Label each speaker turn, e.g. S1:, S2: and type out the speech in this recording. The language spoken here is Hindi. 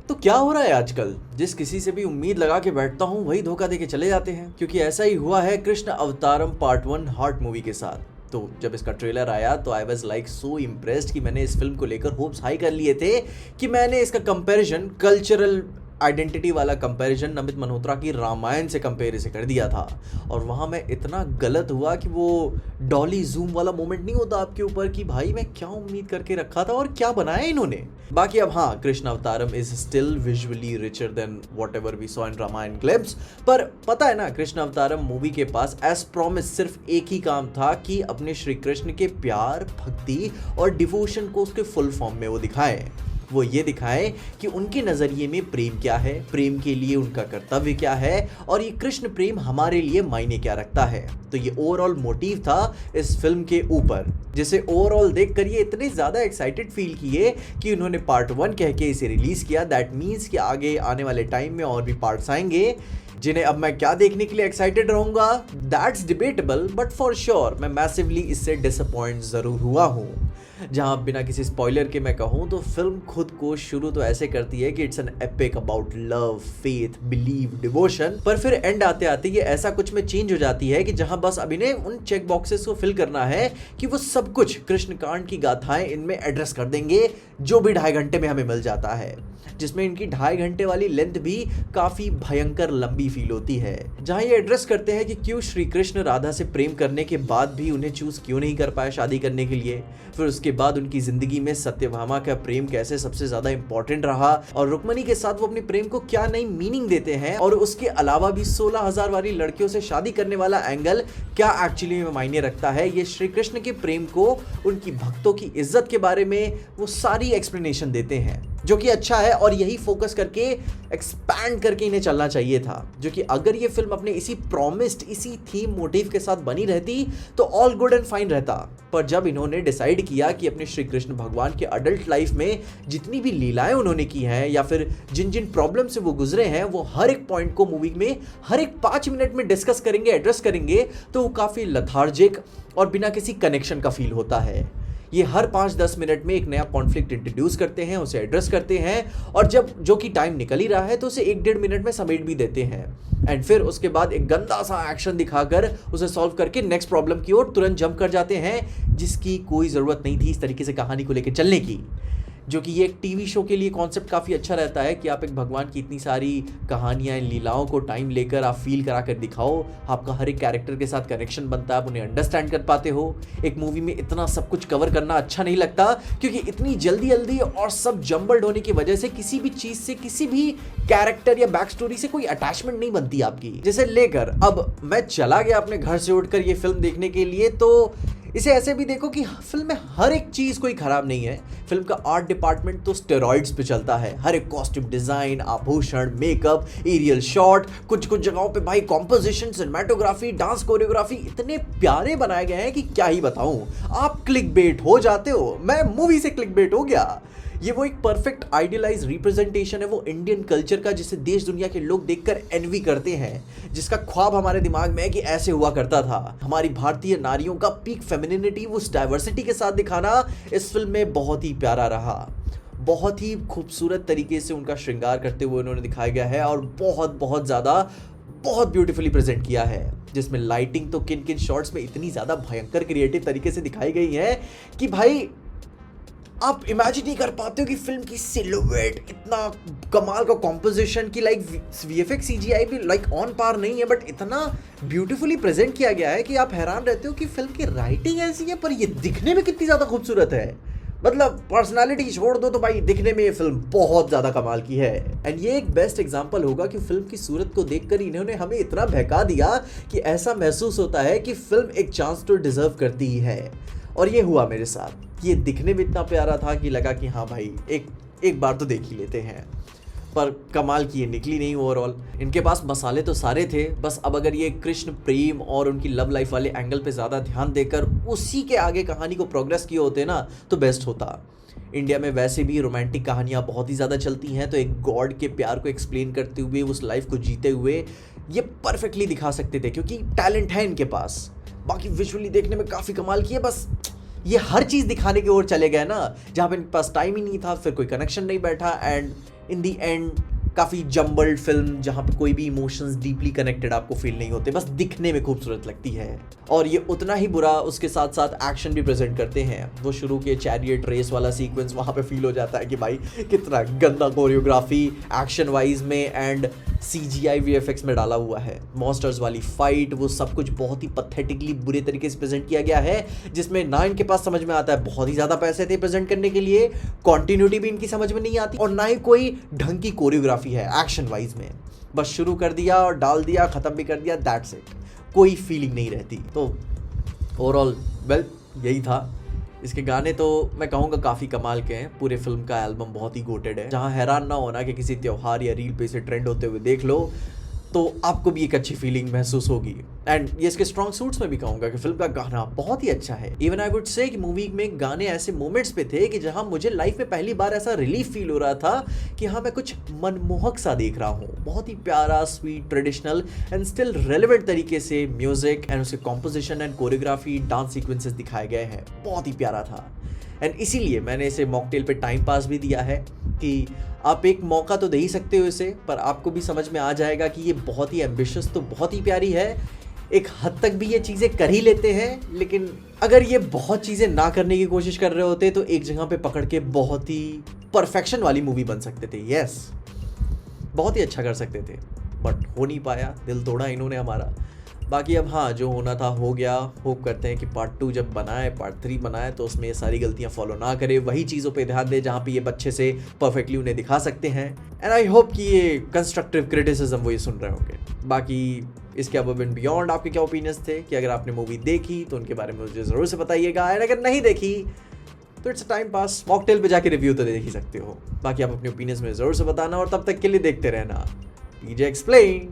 S1: तो क्या हो रहा है आजकल? जिस किसी से भी उम्मीद लगा के बैठता हूँ वही धोखा दे के चले जाते हैं, क्योंकि ऐसा ही हुआ है कृष्ण अवतारम पार्ट 1 हार्ट मूवी के साथ। तो जब इसका ट्रेलर आया तो I was like so impressed कि मैंने इस फिल्म को लेकर होप्स हाई कर लिए थे कि मैंने इसका कंपैरिजन कल्चरल आइडेंटिटी वाला कंपैरिजन नमित मल्होत्रा की रामायण से कंपेयर इसे कर दिया था। और वहाँ मैं इतना गलत हुआ कि वो डॉली जूम वाला मोमेंट नहीं होता आपके ऊपर कि भाई मैं क्या उम्मीद करके रखा था और क्या बनाया इन्होंने। बाकी अब हाँ, Krishna Avataram is still visually richer than whatever we saw in Ramayan clips. पर पता है ना, कृष्ण अवतारम मूवी के पास एज प्रॉमिस सिर्फ एक ही काम था कि अपने श्री कृष्ण के प्यार, भक्ति और डिवोशन को उसके फुल फॉर्म में वो दिखाए। वो ये दिखाए कि उनके नज़रिए में प्रेम क्या है, प्रेम के लिए उनका कर्तव्य क्या है और ये कृष्ण प्रेम हमारे लिए मायने क्या रखता है। तो ये ओवरऑल मोटिव था इस फिल्म के ऊपर, जिसे ओवरऑल देखकर ये इतने ज़्यादा एक्साइटेड फील किए कि उन्होंने पार्ट 1 कह के इसे रिलीज़ किया। दैट मीन्स कि आगे आने वाले टाइम में और भी पार्ट्स आएंगे, जिन्हें अब मैं क्या देखने के लिए एक्साइटेड रहूँगा that's debatable, but for sure मैं मैसिवली इससे डिसअपॉइंट ज़रूर हुआ हूँ। जहाँ बिना किसी स्पॉइलर के मैं कहूँ तो फिल्म खुद को शुरू तो ऐसे करती है कि it's an epic about love, faith, believe, devotion, पर फिर एंड आते आते ये ऐसा कुछ में चेंज हो जाती है कि जहाँ बस अब इन्हें उन चेक बॉक्सेस को फिल करना है कि वो सब कुछ कृष्ण कांड की गाथाएं इनमें एड्रेस कर देंगे, जो भी 2.5 घंटे में हमें मिल जाता है, जिसमें इनकी 2.5 घंटे वाली लेंथ भी काफ़ी भयंकर लंबी फील होती है। जहाँ ये एड्रेस करते हैं कि क्यों श्री कृष्ण राधा से प्रेम करने के बाद भी उन्हें चूज़ क्यों नहीं कर पाए शादी करने के लिए, फिर उसके बाद उनकी ज़िंदगी में सत्यभामा का प्रेम कैसे सबसे ज़्यादा इंपॉर्टेंट रहा और रुक्मणी के साथ वो अपने प्रेम को क्या नई मीनिंग देते हैं, और उसके अलावा भी 16,000 वाली लड़कियों से शादी करने वाला एंगल क्या एक्चुअली में मायने रखता है। ये श्री कृष्ण के प्रेम को, उनकी भक्तों की इज्जत के बारे में वो सारी एक्सप्लेनेशन देते हैं, जो कि अच्छा है और यही फोकस करके एक्सपैंड करके इन्हें चलना चाहिए था। जो कि अगर ये फिल्म अपने इसी प्रॉमिस्ड, इसी थीम मोटिव के साथ बनी रहती तो ऑल गुड एंड फाइन रहता। पर जब इन्होंने डिसाइड किया कि अपने श्री कृष्ण भगवान के अडल्ट लाइफ में जितनी भी लीलाएं उन्होंने की हैं या फिर जिन जिन प्रॉब्लम से वो गुजरे हैं, वो हर एक पॉइंट को मूवी में हर एक 5 मिनट में डिस्कस करेंगे, एड्रेस करेंगे, तो वो काफ़ी लथार्जिक और बिना किसी कनेक्शन का फील होता है। ये हर 5-10 मिनट में एक नया कॉन्फ्लिक्ट इंट्रोड्यूस करते हैं, उसे एड्रेस करते हैं, और जब जो कि टाइम निकल ही रहा है तो उसे 1-1.5 मिनट में समेट भी देते हैं, एंड फिर उसके बाद एक गंदा सा एक्शन दिखाकर उसे सॉल्व करके नेक्स्ट प्रॉब्लम की ओर तुरंत जंप कर जाते हैं, जिसकी कोई ज़रूरत नहीं थी इस तरीके से कहानी को लेकर चलने की। जो कि ये एक टीवी शो के लिए कॉन्सेप्ट काफ़ी अच्छा रहता है कि आप एक भगवान की इतनी सारी कहानियाँ, इन लीलाओं को टाइम लेकर आप फील करा कर दिखाओ, आपका हर एक कैरेक्टर के साथ कनेक्शन बनता है, आप उन्हें अंडरस्टैंड कर पाते हो। एक मूवी में इतना सब कुछ कवर करना अच्छा नहीं लगता, क्योंकि इतनी जल्दी जल्दी और सब जम्बल्ड होने की वजह से किसी भी चीज़ से, किसी भी कैरेक्टर या बैक स्टोरी से कोई अटैचमेंट नहीं बनती आपकी। जैसे लेकर अब मैं चला गया अपने घर से उठकर ये फिल्म देखने के लिए, तो इसे ऐसे भी देखो कि फिल्म में हर एक चीज़ कोई ख़राब नहीं है। फिल्म का आर्ट डिपार्टमेंट तो स्टेरॉइड्स पे चलता है, हर एक कॉस्ट्यूम डिज़ाइन, आभूषण, मेकअप, एरियल शॉट, कुछ जगहों पे भाई कॉम्पोजिशन, सिनेमेटोग्राफी, डांस कोरियोग्राफी इतने प्यारे बनाए गए हैं कि क्या ही बताऊं। आप क्लिक बेट हो जाते हो, मैं मूवी से क्लिक बेट हो गया। ये वो एक परफेक्ट आइडियलाइज रिप्रेजेंटेशन है वो इंडियन कल्चर का, जिसे देश दुनिया के लोग देखकर एनवी करते हैं, जिसका ख्वाब हमारे दिमाग में है कि ऐसे हुआ करता था। हमारी भारतीय नारियों का पीक फेमिनिनिटी, उस डाइवर्सिटी के साथ दिखाना इस फिल्म में बहुत ही प्यारा रहा। बहुत ही खूबसूरत तरीके से उनका श्रृंगार करते हुए उन्होंने दिखाया गया है और बहुत ज़्यादा बहुत ब्यूटीफुली प्रेजेंट किया है, जिसमें लाइटिंग तो किन किन शॉट्स में इतनी ज़्यादा भयंकर क्रिएटिव तरीके से दिखाई गई है कि भाई आप इमेजिन नहीं कर पाते हो कि फिल्म की सिलुएट, इतना कमाल का कॉम्पोजिशन की लाइक वीएफएक्स सीजीआई भी लाइक ऑन पार नहीं है, बट इतना ब्यूटीफुली प्रेजेंट किया गया है कि आप हैरान रहते हो कि फिल्म की राइटिंग ऐसी है पर ये दिखने में कितनी ज़्यादा खूबसूरत है। मतलब पर्सनालिटी छोड़ दो तो भाई दिखने में ये फिल्म बहुत ज़्यादा कमाल की है। एंड ये एक बेस्ट एग्जांपल होगा कि फिल्म की सूरत को देखकर इन्होंने हमें इतना बहका दिया कि ऐसा महसूस होता है कि फिल्म एक चांस तो डिजर्व करती ही है। और ये हुआ मेरे साथ। ये दिखने में इतना प्यारा था कि लगा कि हाँ भाई एक बार तो देख ही लेते हैं, पर कमाल की ये निकली नहीं ओवरऑल। इनके पास मसाले तो सारे थे, बस अब अगर ये कृष्ण प्रेम और उनकी लव लाइफ वाले एंगल पे ज़्यादा ध्यान देकर उसी के आगे कहानी को प्रोग्रेस किए होते ना तो बेस्ट होता। इंडिया में वैसे भी रोमांटिक कहानियाँ बहुत ही ज़्यादा चलती हैं, तो एक गॉड के प्यार को एक्सप्लेन करते हुए, उस लाइफ को जीते हुए ये परफेक्टली दिखा सकते थे, क्योंकि टैलेंट है इनके पास। बाकी विजुअली देखने में काफ़ी कमाल की है, बस ये हर चीज़ दिखाने की ओर चले गए ना, जहाँ पे इनके पास टाइम ही नहीं था, फिर कोई कनेक्शन नहीं बैठा, एंड इन दी एंड काफ़ी जम्बल्ड फिल्म जहाँ पे कोई भी इमोशंस डीपली कनेक्टेड आपको फील नहीं होते, बस दिखने में खूबसूरत लगती है। और ये उतना ही बुरा उसके साथ साथ एक्शन भी प्रेजेंट करते हैं। वो शुरू के चैरियट रेस वाला सीक्वेंस वहाँ पे फील हो जाता है कि भाई कितना गंदा कोरियोग्राफी एक्शन वाइज में एंड CGI VFX में डाला हुआ है। मॉन्स्टर्स वाली फाइट, वो सब कुछ बहुत ही पथेटिकली बुरे तरीके से प्रेजेंट किया गया है, जिसमें ना इनके पास समझ में आता है, बहुत ही ज़्यादा पैसे थे प्रेजेंट करने के लिए, कॉन्टिन्यूटी भी इनकी समझ में नहीं आती और ना ही कोई ढंग की कोरियोग्राफी है एक्शन वाइज में। बस शुरू कर दिया और डाल दिया, ख़त्म भी कर दिया, दैट्स इट। कोई फीलिंग नहीं रहती। तो ओवरऑल वेल यही था। इसके गाने तो मैं कहूँगा काफ़ी कमाल के हैं। पूरे फिल्म का एल्बम बहुत ही गोटेड है। जहाँ हैरान ना होना कि किसी त्यौहार या रील पे इसे ट्रेंड होते हुए देख लो तो आपको भी एक अच्छी फीलिंग महसूस होगी। एंड ये इसके स्ट्रॉन्ग सूट्स में भी कहूँगा कि फिल्म का गाना बहुत ही अच्छा है। इवन आई वुड से कि मूवी में गाने ऐसे मोमेंट्स पे थे कि जहाँ मुझे लाइफ में पहली बार ऐसा रिलीफ फील हो रहा था कि हाँ मैं कुछ मनमोहक सा देख रहा हूँ। बहुत ही प्यारा, sweet, traditional and still relevant तरीके से म्यूजिक एंड उसके composition and choreography, dance sequences दिखाए गए हैं। बहुत ही प्यारा था। एंड इसीलिए मैंने इसे मॉकटेल पे टाइम पास भी दिया है कि आप एक मौका तो दे ही सकते हो इसे, पर आपको भी समझ में आ जाएगा कि ये बहुत ही एम्बिशियस तो बहुत ही प्यारी है। एक हद तक भी ये चीज़ें कर ही लेते हैं, लेकिन अगर ये बहुत चीज़ें ना करने की कोशिश कर रहे होते तो एक जगह पे पकड़ के बहुत ही परफेक्शन वाली मूवी बन सकते थे। यस, बहुत ही अच्छा कर सकते थे, बट हो नहीं पाया। दिल तोड़ा इन्होंने हमारा। बाकी अब हाँ, जो होना था हो गया। होप करते हैं कि पार्ट 2 जब बनाए, पार्ट 3 बनाए तो उसमें ये सारी गलतियाँ फॉलो ना करे, वही चीज़ों पे ध्यान दे जहाँ पे ये अच्छे से परफेक्टली उन्हें दिखा सकते हैं। एंड आई होप कि ये कंस्ट्रक्टिव क्रिटिसिज्म वो ये सुन रहे होंगे। बाकी इसके अबव एंड बियॉन्ड आपके क्या ओपिनियंस थे कि अगर आपने मूवी देखी तो उनके बारे में मुझे ज़रूर से बताइएगा। एंड अगर नहीं देखी तो इट्स टाइम पास, मॉकटेल पे जाके रिव्यू तो देख ही सकते हो। बाकी आप अपने ओपिनियंस में ज़रूर से बताना और तब तक के लिए देखते रहना PJ एक्सप्लेन।